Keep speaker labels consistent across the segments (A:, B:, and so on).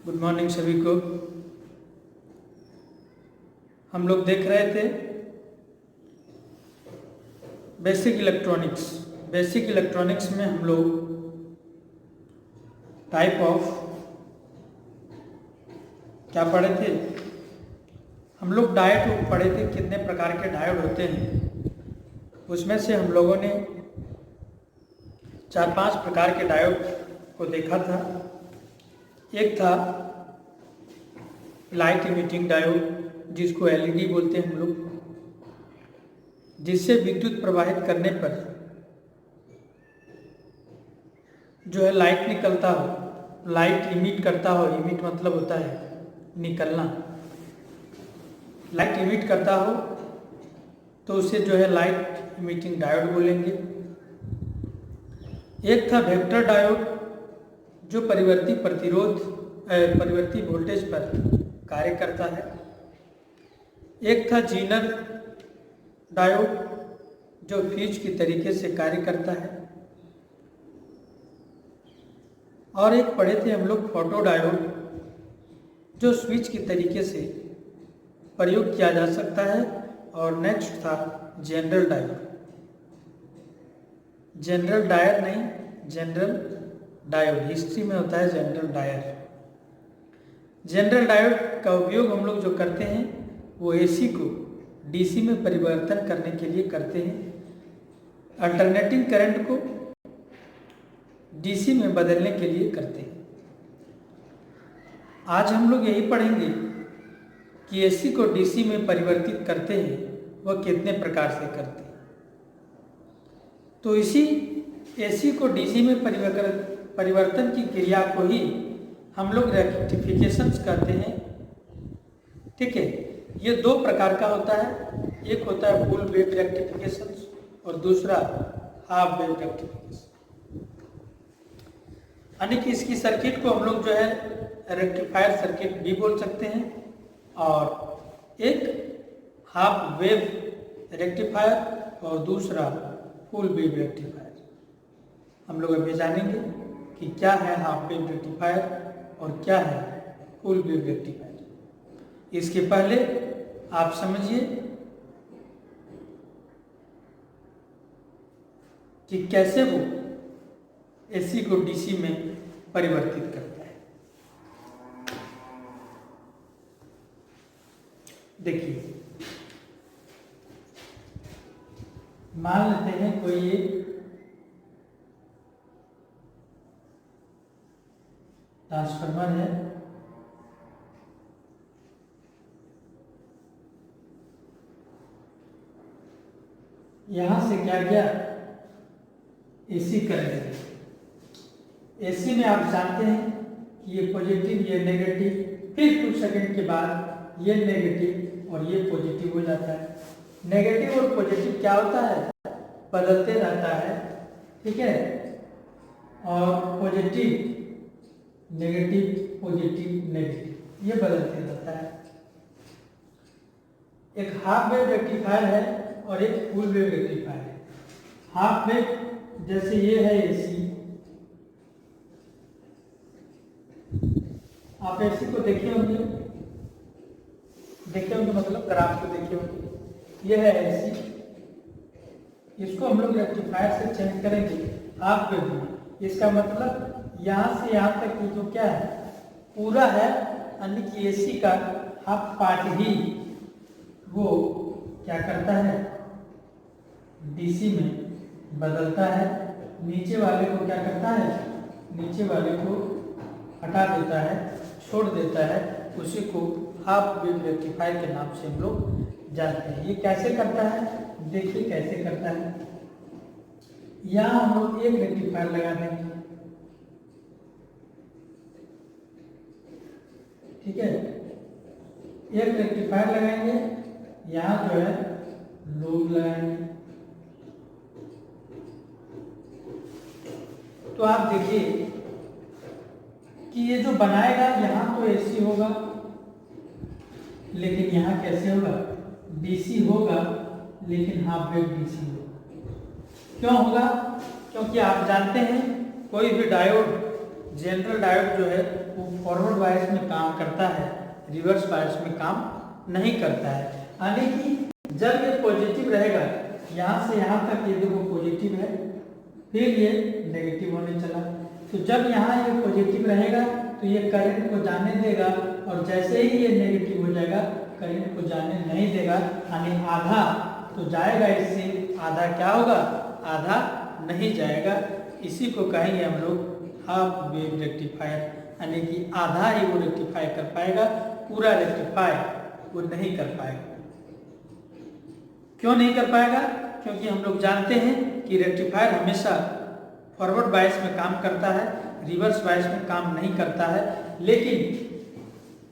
A: Good morning सभी को। हम लोग देख रहे थे बेसिक इलेक्ट्रॉनिक्स। बेसिक इलेक्ट्रॉनिक्स में हम लोग टाइप ऑफ क्या पढ़े थे? हम लोग डायोड पढ़े थे, कितने प्रकार के डायोड होते हैं। उसमें से हम लोगों ने 4-5 प्रकार के डायोड को देखा था। एक था लाइट इमिटिंग डायोड, जिसको एलईडी बोलते हैं हम लोग, जिससे विद्युत प्रवाहित करने पर जो है लाइट निकलता हो, लाइट इमिट करता हो। इमिट मतलब होता है निकलना। लाइट इमिट करता हो तो उसे जो है लाइट इमिटिंग डायोड बोलेंगे। एक था वेक्टर डायोड, जो परिवर्ती वोल्टेज पर कार्य करता है। एक था जीनर डायोड, जो फ्यूज की तरीके से कार्य करता है। और एक पढ़े थे हम लोग फोटो डायोड, जो स्विच की तरीके से प्रयोग किया जा सकता है। और नेक्स्ट था जनरल डायोड। जनरल डायर नहीं, जनरल डायोड। हिस्ट्री में होता है जनरल डायर। जनरल डायोड का उपयोग हम लोग जो करते हैं वो एसी को डीसी में परिवर्तन करने के लिए करते हैं। अल्टरनेटिंग करंट को डीसी में बदलने के लिए करते हैं। आज हम लोग यही पढ़ेंगे कि एसी को डीसी में परिवर्तित करते हैं, वह कितने प्रकार से करते हैं। तो इसी एसी को डीसी में परिवर्तन की क्रिया को ही हम लोग रेक्टिफिकेशंस कहते हैं। ठीक है, ये 2 प्रकार का होता है। एक होता है फुल वेव रेक्टिफिकेशंस और दूसरा हाफ वेव रेक्टिफिकेशन। यानी कि इसकी सर्किट को हम लोग जो है रेक्टिफायर सर्किट भी बोल सकते हैं, और एक हाफ वेव रेक्टिफायर और दूसरा फुल वेव रेक्टिफायर। हम लोग अभी जानेंगे कि क्या है हाफ वेव रेक्टिफायर और क्या है फुल वेव रेक्टिफायर। इसके पहले आप समझिए कि कैसे वो एसी को डीसी में परिवर्तित करता है। देखिए, मान लेते हैं कोई एक ट्रांसफार्मर है। यहां से क्या गया? AC current. एसी में आप जानते हैं कि ये पॉजिटिव, ये नेगेटिव, फिर कुछ सेकंड के बाद ये नेगेटिव और ये पॉजिटिव हो जाता है। नेगेटिव और पॉजिटिव क्या होता है? बदलते रहता है। ठीक है, और पॉजिटिव नेगेटिव, पॉजिटिव नेगेटिव, ये बदलते रहता है। एक हाफ वेव रेक्टिफायर है और एक फुल वेव रेक्टिफायर है। हाफ वेव जैसे ये है एसी, आप एसी को देखे होंगे मतलब ग्राफ को देखे होंगे। ये है एसी, इसको हम लोग रेक्टिफायर से चेंज करेंगे हाफ वेव में। इसका मतलब यहाँ से यहाँ तक की जो क्या है पूरा है, यानी कि एसी का हाफ पार्ट ही वो क्या करता है? डीसी में बदलता है। नीचे वाले को क्या करता है? नीचे वाले को हटा देता है, छोड़ देता है। उसी को हाफ वेव रेक्टिफायर के नाम से हम लोग जानते हैं। ये कैसे करता है? देखिए कैसे करता है। यहाँ हम लोग एक रेक्टिफायर लगा देंगे। ठीक है, एक रेक्टिफायर लगाएंगे, यहाँ जो है लोड लगाएंगे। तो आप देखिए कि ये जो बनाएगा यहाँ तो एसी होगा, लेकिन यहाँ कैसे होगा? डीसी होगा, लेकिन हाफ वेव डीसी होगा। क्यों होगा? क्योंकि आप जानते हैं कोई भी डायोड जनरल डायोड जो है वो फॉरवर्ड बायस में काम करता है, रिवर्स बायस में काम नहीं करता है। यानी कि जब ये पॉजिटिव रहेगा, यहाँ से यहाँ तक ये देखो पॉजिटिव है, फिर ये नेगेटिव होने चला, तो जब यहाँ ये पॉजिटिव रहेगा तो ये करंट को जाने देगा, और जैसे ही ये नेगेटिव हो जाएगा करंट को जाने नहीं देगा, यानी आधा तो जाएगा इससे, आधा क्या होगा, आधा नहीं जाएगा। इसी को कहेंगे हम लोग हाफ वेव रेक्टिफायर, यानी कि आधा ही वो रेक्टिफाई कर पाएगा, पूरा रेक्टिफाई वो नहीं कर पाएगा। क्यों नहीं कर पाएगा? क्योंकि हम लोग जानते हैं कि रेक्टिफायर हमेशा फॉरवर्ड बायस में काम करता है, रिवर्स बायस में काम नहीं करता है। लेकिन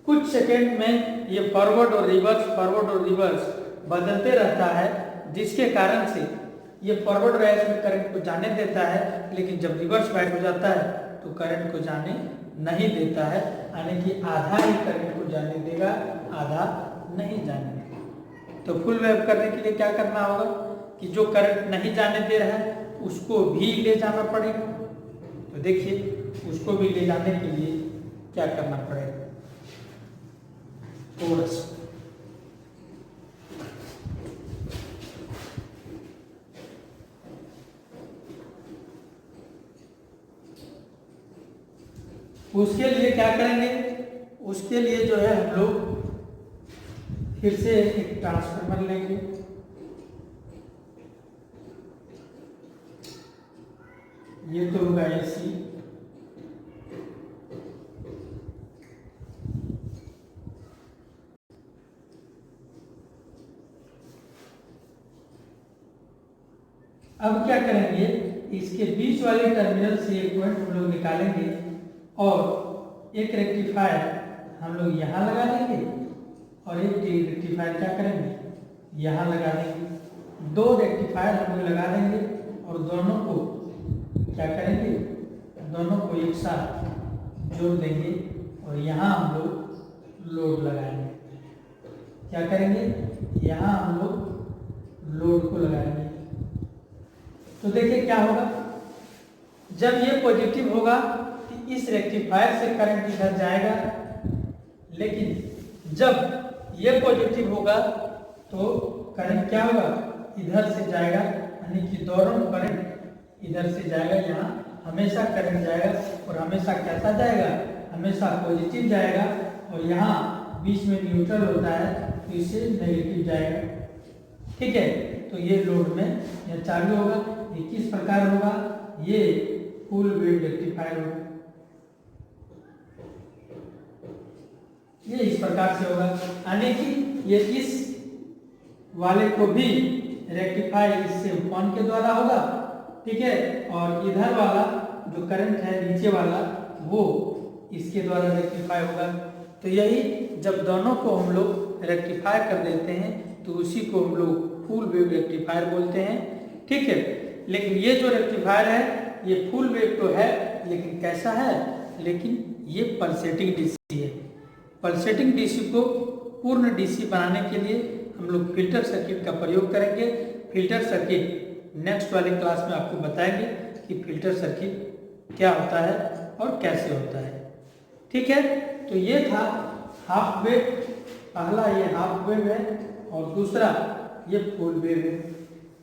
A: कुछ सेकेंड में ये फॉरवर्ड और रिवर्स बदलते रहता है, जिसके कारण से ये फॉरवर्ड बायस में करंट को जाने देता है, लेकिन जब रिवर्स बायस हो जाता है तो करंट को जाने नहीं देता है, यानी कि आधा ही करंट को जाने देगा, आधा नहीं जाने देगा। तो फुल वेव करने के लिए क्या करना होगा कि जो करंट नहीं जाने दे रहा है उसको भी ले जाना पड़ेगा। तो देखिए उसको भी ले जाने के लिए क्या करना पड़ेगा, थोड़ा सा उसके लिए क्या करेंगे, उसके लिए जो है हम लोग फिर से एक ट्रांसफार्मर लेंगे, ये तो होगा एसी, अब क्या करेंगे, इसके बीच वाले टर्मिनल से एक पॉइंट हम लोग निकालेंगे और एक रेक्टिफायर हम लोग यहाँ लगा देंगे और एक रेक्टिफायर क्या करेंगे यहाँ लगा देंगे। दो रेक्टिफायर हम लोग लगा देंगे और दोनों को क्या करेंगे, दोनों को एक साथ जोड़ देंगे और यहाँ हम लोग लोड लगाएंगे। क्या करेंगे, यहाँ हम लोग लोड को लगाएंगे। तो देखिए क्या होगा, जब ये पॉजिटिव होगा कि इस रेक्टिफायर से करंट इधर जाएगा, लेकिन जब ये पॉजिटिव होगा तो करंट क्या होगा, इधर से जाएगा, यानी कि दोनों करंट इधर से जाएगा, यहाँ हमेशा करंट जाएगा और हमेशा कैसा जाएगा, हमेशा पॉजिटिव जाएगा, और यहाँ बीच में न्यूट्रल होता है तो इसे नेगेटिव जाएगा। ठीक है, तो ये लोड में यह चालू होगा। ये किस प्रकार होगा, ये फुल वेव रेक्टिफायर होगा, ये इस प्रकार से होगा, यानी कि ये इस वाले को भी रेक्टिफाई इससे 1 के द्वारा होगा। ठीक है, और इधर वाला जो करंट है नीचे वाला वो इसके द्वारा रेक्टिफाई होगा। तो यही जब दोनों को हम लोग रेक्टिफाई कर देते हैं तो उसी को हम लोग फुल वेव रेक्टिफायर बोलते हैं। ठीक है, लेकिन ये जो रेक्टिफायर है ये फुल वेव तो है, लेकिन कैसा है, लेकिन ये पल्सेटिंग डीसी है। पल्सेटिंग डीसी को पूर्ण डीसी बनाने के लिए हम लोग फिल्टर सर्किट का प्रयोग करेंगे। फिल्टर सर्किट नेक्स्ट वाले क्लास में आपको बताएंगे कि फिल्टर सर्किट क्या होता है और कैसे होता है। ठीक है, तो ये था हाफ वेव, पहला ये हाफ वेव है और दूसरा ये फुल वेव है।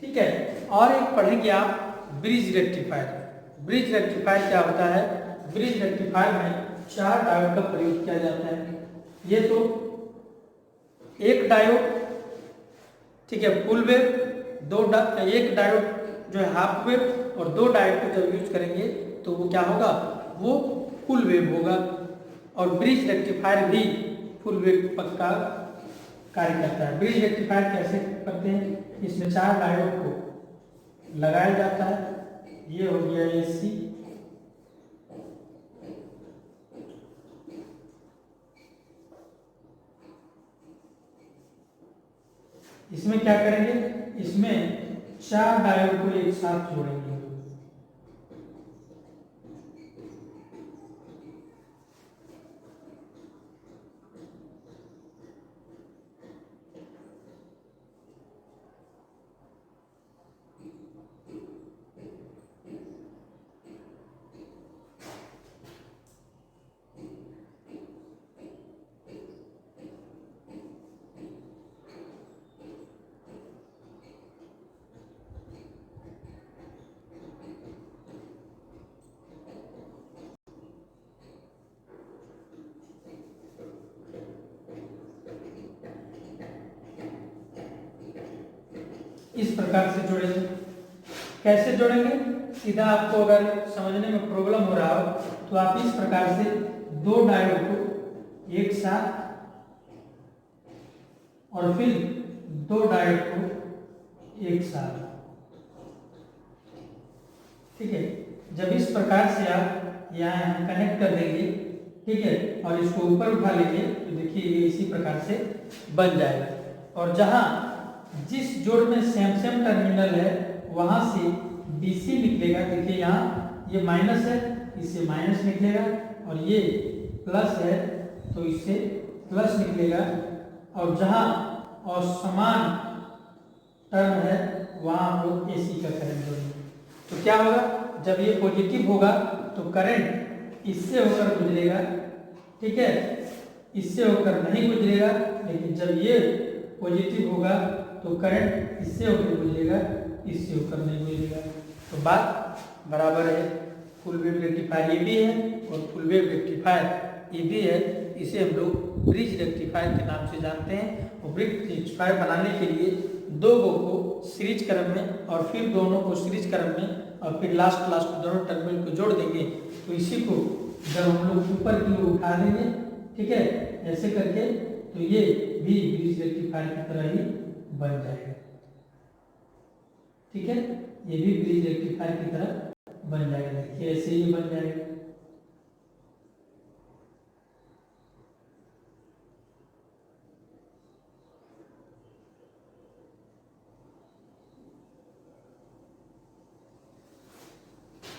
A: ठीक है, और एक पढ़ेंगे आप ब्रिज रेक्टिफायर। ब्रिज रेक्टिफायर क्या होता है, ब्रिज रेक्टिफायर में 4 डायोड का प्रयोग किया जाता है। ये तो एक डायोड, ठीक है, फुल वेव, एक डायोड जो है हाफ वेव, और 2 डायोड को जब यूज करेंगे तो वो क्या होगा, वो फुल वेव होगा। और ब्रिज रेक्टिफायर भी फुल वेव का कार्य करता है। ब्रिज रेक्टिफायर कैसे करते हैं, इसमें 4 डायोड को लगाया जाता है। ये हो गया एसी, इसमें क्या करेंगे, इसमें 4 डायोड को एक साथ जोड़ेंगे। इस प्रकार से जोड़ेंगे। कैसे जोड़ेंगे? सीधा आपको अगर समझने में प्रॉब्लम हो रहा हो तो आप इस प्रकार से दो डायोड को एक साथ और फिर दो डायोड को एक साथ, ठीक है। जब इस प्रकार से आप यहाँ कनेक्ट कर देंगे, ठीक है, और इसको ऊपर उठा लेंगे तो देखिए ये इसी प्रकार से बन जाएगा। और जहाँ जिस जोड़ में सेम टर्मिनल है वहां से डीसी निकलेगा। देखिए यहाँ ये माइनस है, इससे माइनस निकलेगा, और ये प्लस है तो इससे प्लस निकलेगा। और जहाँ और समान टर्म है वहां हम लोग एसी का करंट जोड़ेंगे। तो क्या होगा? जब ये पॉजिटिव होगा तो करंट इससे होकर गुजरेगा, ठीक है, इससे होकर नहीं गुजरेगा। लेकिन जब ये पॉजिटिव होगा तो करंट इससे होकर गुजरेगा, इससे होकर नहीं गुजरेगा। तो बात बराबर है। फुल वेव रेक्टिफायर ये भी है और फुल वेव रेक्टिफायर ये भी है। इसे हम लोग ब्रिज रेक्टिफायर के नाम से जानते हैं। और ब्रिज रेक्टिफायर बनाने के लिए दो को सीरीज क्रम में और फिर दोनों को सीरीज क्रम में और फिर लास्ट दोनों टर्मिनल को जोड़ देंगे। तो इसी को जब हम लोग ऊपर की ओर उठा देंगे, ठीक है, ऐसे करके, तो ये भी ब्रिज रेक्टिफायर की तरह ही बन जाएगा, ठीक है। ये भी ब्रिज रेक्टिफायर की तरह बन जाएगा। देखिए ऐसे ही बन जाएगा।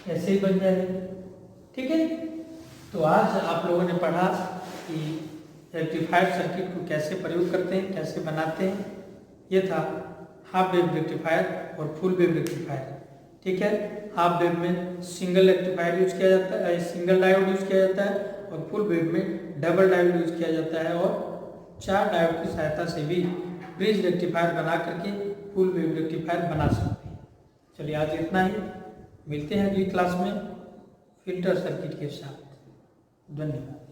A: ऐसे ही बन जाएगा, ठीक है। तो आज आप लोगों ने पढ़ा कि रेक्टिफायर सर्किट को कैसे प्रयोग करते हैं, कैसे बनाते हैं। ये था हाफ वेव रेक्टिफायर और फुल वेव रेक्टिफायर, ठीक है। हाफ वेव में सिंगल रेक्टिफायर यूज किया जाता है, सिंगल डायोड यूज किया जाता है, और फुल वेव में डबल डायोड यूज किया जाता है। और 4 डायोड की सहायता से भी ब्रिज रेक्टिफायर बना करके फुल वेव रेक्टिफायर बना सकते हैं। चलिए आज इतना ही, मिलते हैं अगली क्लास में फिल्टर सर्किट के साथ। धन्यवाद।